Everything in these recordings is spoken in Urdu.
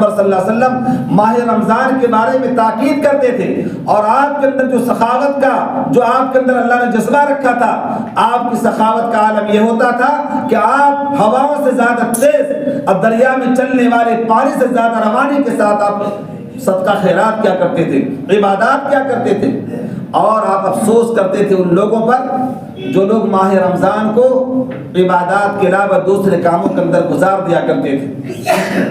صلی اللہ علیہ وسلم ماہ رمضان کے بارے میں تاکید کرتے تھے، اور آپ کے اندر جو سخاوت کا جو آپ کے اندر اللہ نے جذبہ رکھا تھا، آپ کی سخاوت کا عالم یہ ہوتا تھا کہ آپ ہواؤں سے زیادہ تیز اور دریا میں چلنے والے پانی سے زیادہ روانی کے ساتھ آپ صدقہ خیرات کیا کرتے تھے، عبادات کیا کرتے تھے، اور آپ افسوس کرتے تھے ان لوگوں پر جو لوگ ماہ رمضان کو عبادات کے علاوہ دوسرے کاموں کے اندر گزار دیا کرتے تھے،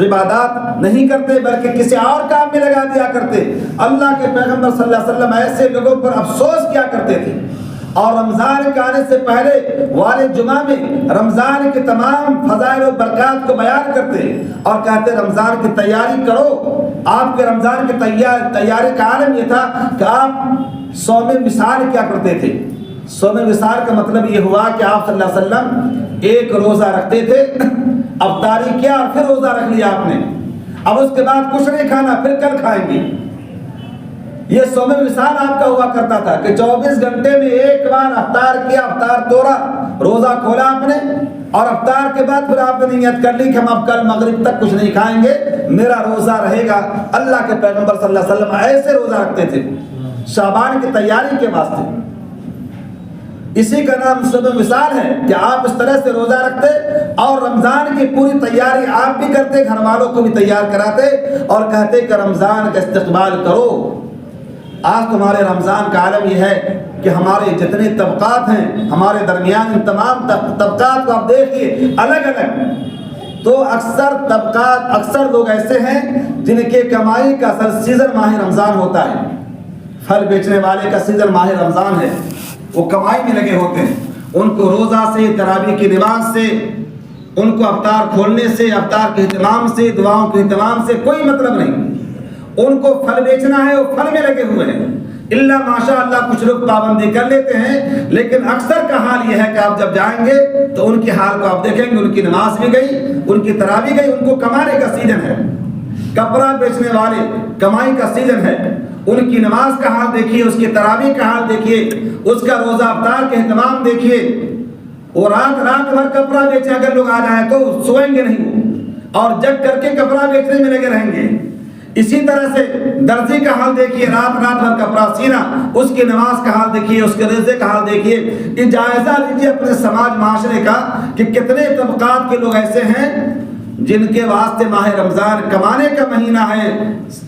عبادات نہیں کرتے بلکہ کسی اور کام میں لگا دیا کرتے۔ اللہ کے پیغمبر صلی اللہ علیہ وسلم ایسے لوگوں پر افسوس کیا کرتے تھے، اور رمضان کے آنے سے پہلے والے جمعہ میں رمضان کے تمام فضائل و برکات کو بیان کرتے اور کہتے رمضان کی تیاری کرو۔ آپ کے رمضان کی تیاری کا عالم یہ تھا کہ آپ صوم مثال کیا کرتے تھے۔ صوم مثال کا مطلب یہ ہوا کہ آپ صلی اللہ علیہ وسلم ایک روزہ رکھتے تھے، افطاری کیا اور پھر روزہ رکھ لیا آپ نے، اب اس کے بعد کچھ نہیں کھانا، پھر کل کھائیں گے۔ یہ صوم مثال آپ کا ہوا کرتا تھا کہ 24 گھنٹے میں ایک بار افطار کیا، افطار توڑا، روزہ کھولا آپ نے، اور افطار کے بعد پھر آپ نے نیت کر لی کہ ہم اب کل مغرب تک کچھ نہیں کھائیں گے، میرا روزہ رہے گا۔ اللہ کے پیغمبر صلی اللہ علیہ وسلم ایسے روزہ رکھتے تھے شعبان کی تیاری کے واسطے۔ اسی کا نام صوم مثال ہے کہ آپ اس طرح سے روزہ رکھتے اور رمضان کی پوری تیاری آپ بھی کرتے، گھر والوں کو بھی تیار کراتے اور کہتے کہ رمضان کا استقبال کرو۔ آج تمہارے رمضان کا عالم یہ ہے کہ ہمارے جتنے طبقات ہیں، ہمارے درمیان ان تمام طبقات کو آپ دیکھیے الگ الگ، تو اکثر لوگ ایسے ہیں جن کے کمائی کا سیزن ماہ رمضان ہوتا ہے۔ پھل بیچنے والے کا سیزن ماہ رمضان ہے، وہ کمائی میں لگے ہوتے ہیں، ان کو روزہ سے، تراویح کی نماز سے، ان کو افطار کھولنے سے، افطار کے اہتمام سے، دعاؤں کے اہتمام سے کوئی مطلب نہیں۔ ان کو پھل بیچنا ہے، وہ پھل میں لگے ہوئے ہیں۔ اللہ ماشاء اللہ کچھ لوگ پابندی کر لیتے ہیں، لیکن اکثر کا حال یہ ہے کہ آپ جب جائیں گے تو ان کے حال کو آپ دیکھیں گے، ان کی نماز بھی گئی، ان کی تراویح گئی، ان کو کمانے کا سیزن ہے۔ کپڑا بیچنے والے کمائی کا سیزن ہے، ان کی نماز کا حال دیکھیے، اس کی تراویح کا حال دیکھیے، اس کا روزہ افطار کے اہتمام دیکھیے۔ وہ رات بھر کپڑا بیچے، اگر لوگ آ جائیں تو سوئیں گے نہیں، اور جگ کر کے کپڑا بیچنے میں لگے رہیں گے۔ اسی طرح سے درزی کا حال دیکھیے، رات بھر کپڑا سینا، اس کی نماز کا حال دیکھیے، اس کے روزے کا حال دیکھیے۔ یہ جائزہ لیجیے اپنے سماج معاشرے کا کہ کتنے طبقات کے لوگ ایسے ہیں جن کے واسطے ماہ رمضان کمانے کا مہینہ ہے،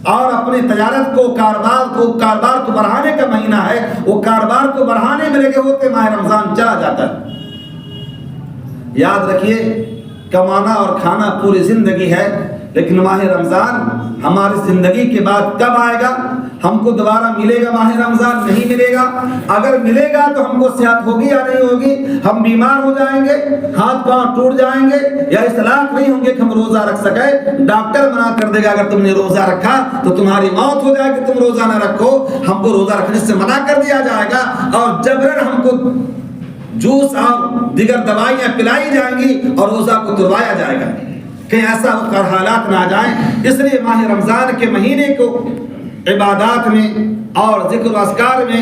اور اپنی تجارت کو، کاروبار کو بڑھانے کا مہینہ ہے، وہ کاروبار کو بڑھانے میں لگے ہوتے، ماہ رمضان چلا جاتا ہے۔ یاد رکھیے کمانا اور کھانا پوری زندگی ہے، لیکن ماہ رمضان ہماری زندگی کے بعد کب آئے گا؟ ہم کو دوبارہ ملے گا ماہ رمضان؟ نہیں ملے گا۔ اگر ملے گا تو ہم کو صحت ہوگی یا نہیں ہوگی؟ ہم بیمار ہو جائیں گے، ہاتھ پاؤں ٹوٹ جائیں گے، یا اس طلاق نہیں ہوں گے کہ ہم روزہ رکھ سکیں۔ ڈاکٹر منع کر دے گا اگر تم نے روزہ رکھا تو تمہاری موت ہو جائے کہ تم روزہ نہ رکھو، ہم کو روزہ رکھنے سے منع کر دیا جائے گا، اور جبرن ہم کو جوس اور دیگر دوائیاں پلائی جائیں گی اور روزہ کو تروایا جائے گا، کہ ایسا حالات نہ آ جائیں۔ اس لیے ماہ رمضان کے مہینے کو عبادات میں اور ذکر و اذکار میں،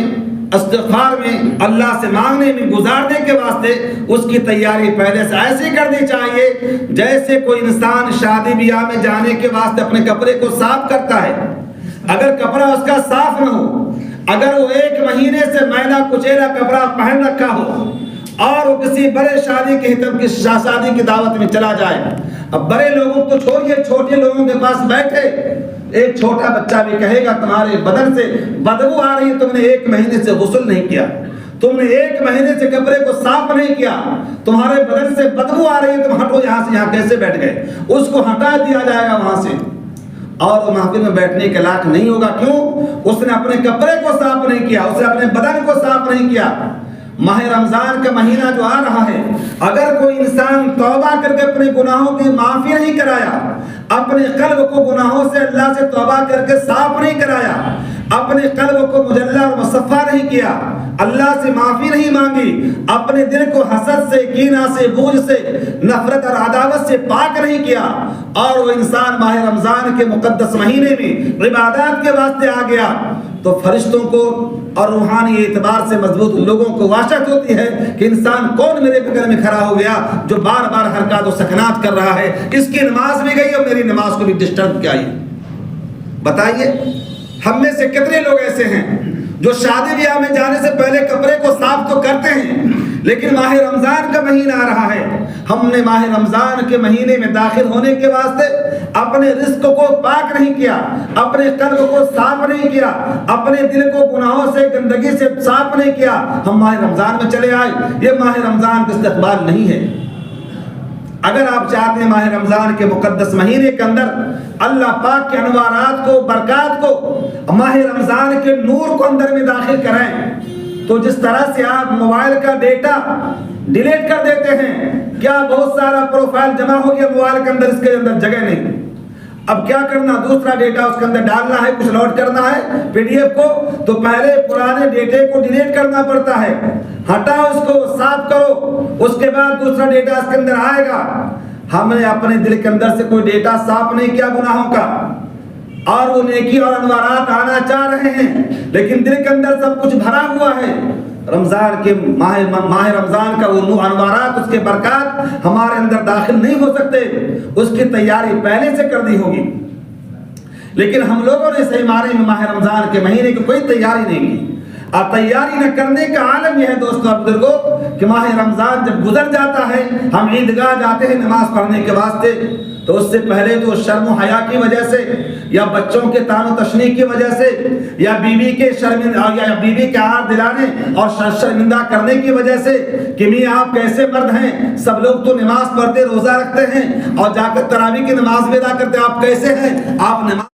استغفار میں، اللہ سے مانگنے میں گزارنے کے واسطے اس کی تیاری پہلے سے ایسی کرنی چاہیے جیسے کوئی انسان شادی بیاہ میں جانے کے واسطے اپنے کپڑے کو صاف کرتا ہے۔ اگر کپڑا اس کا صاف نہ ہو، اگر وہ 1 مہینے سے میلا کچیلا کپڑا پہن رکھا ہو اور وہ کسی بڑے شادی کی دعوت میں چلا جائے، اب بڑے لوگوں کو چھوڑیے، چھوٹے لوگوں کے پاس بیٹھے ایک چھوٹا بچہ بھی کہے گا تمہارے بدن سے بدبو آ رہی ہے، تم نے 1 مہینے سے غسل نہیں کیا، تم نے 1 مہینے سے کپڑے کو صاف نہیں کیا، تمہارے بدن سے بدبو آ رہی ہے، تم ہٹو یہاں سے، یہاں کیسے بیٹھ گئے؟ اس کو ہٹا دیا جائے گا وہاں سے، اور وہ محفل میں بیٹھنے کے لائق نہیں ہوگا۔ کیوں؟ اس نے اپنے کپڑے کو صاف نہیں کیا، اس نے اپنے بدن کو صاف نہیں کیا۔ ماہ رمضان کا مہینہ جو آ رہا ہے، اگر کوئی انسان توبہ کر کے اپنے گناہوں کی معافی نہیں کرایا، اپنے قلب کو گناہوں سے اللہ سے توبہ کر کے صاف نہیں کرایا، اپنے قلب کو مجلہ اور مصفا نہیں کیا، اللہ سے معافی نہیں مانگی، اپنے دل کو حسد سے، کینہ سے، بغض سے، نفرت اور عداوت سے پاک نہیں کیا، اور وہ انسان ماہ رمضان کے مقدس مہینے میں عبادات کے واسطے آ گیا، تو فرشتوں کو اور روحانی اعتبار سے مضبوط لوگوں کو وحشت ہوتی ہے کہ انسان کون میرے بغل میں کھڑا ہو گیا جو بار بار حرکات و سکنات کر رہا ہے، اس کی نماز بھی گئی اور میری نماز کو بھی ڈسٹرب کیا ہے۔ بتائیے ہم میں سے کتنے لوگ ایسے ہیں جو شادی بیاہ میں جانے سے پہلے کپڑے کو صاف تو کرتے ہیں، لیکن ماہ رمضان کا مہینہ آ رہا ہے، ہم نے ماہ رمضان کے مہینے میں داخل ہونے کے واسطے اپنے رزق کو پاک نہیں کیا، اپنے قلب کو صاف نہیں کیا، اپنے دل کو گناہوں سے گندگی سے صاف نہیں کیا، ہم ماہ رمضان میں چلے آئے۔ یہ ماہ رمضان کا استقبال نہیں ہے۔ اگر آپ چاہتے ہیں ماہ رمضان کے مقدس مہینے کے اندر اللہ پاک کے انوارات کو، برکات کو، ماہ رمضان کے نور کو اندر میں داخل کریں، تو جس طرح سے آپ موبائل کا ڈیٹا ڈیلیٹ کر دیتے ہیں، کیا بہت سارا پروفائل جمع ہو گیا موبائل کے اندر، اس کے اندر جگہ نہیں، اب کیا کرنا، دوسرا ڈیٹا اس کے اندر ڈالنا ہے، کچھ لوڈ کرنا ہے پی ڈی ایف کو، تو پہلے پرانے ڈیٹے کو ڈیلیٹ کرنا پڑتا ہے، ہٹاؤ اس کو، صاف کرو، اس کے بعد دوسرا ڈیٹا اس کے اندر آئے گا۔ ہم نے اپنے دل کے اندر سے کوئی ڈیٹا صاف نہیں کیا گناہوں کا، اور وہ نیکی اور انوارات آنا چاہ رہے ہیں، لیکن دل کے اندر سب کچھ بھرا ہوا ہے۔ رمضان کے ماہ رمضان کا وہ انوارات، اس کے برکات ہمارے اندر داخل نہیں ہو سکتے، اس کی تیاری پہلے سے کر دی ہوگی، لیکن ہم لوگوں نے صحیح معنی میں ماہ رمضان کے مہینے کی کوئی تیاری نہیں کی۔ اور تیاری نہ کرنے کا عالم یہ ہے دوستوں اور بزرگوں کہ ماہ رمضان جب گزر جاتا ہے، ہم عیدگاہ جاتے ہیں نماز پڑھنے کے واسطے، تو اس سے پہلے تو شرم و حیا کی وجہ سے، یا بچوں کے تان و تشنیع کی وجہ سے، یا بیوی کے یا بیوی کے عار دلانے اور شرمندہ کرنے کی وجہ سے کہ میاں آپ کیسے مرد ہیں، سب لوگ تو نماز پڑھتے روزہ رکھتے ہیں اور جا کر تراویح کی نماز بھی ادا کرتے ہیں، آپ کیسے ہیں، آپ نماز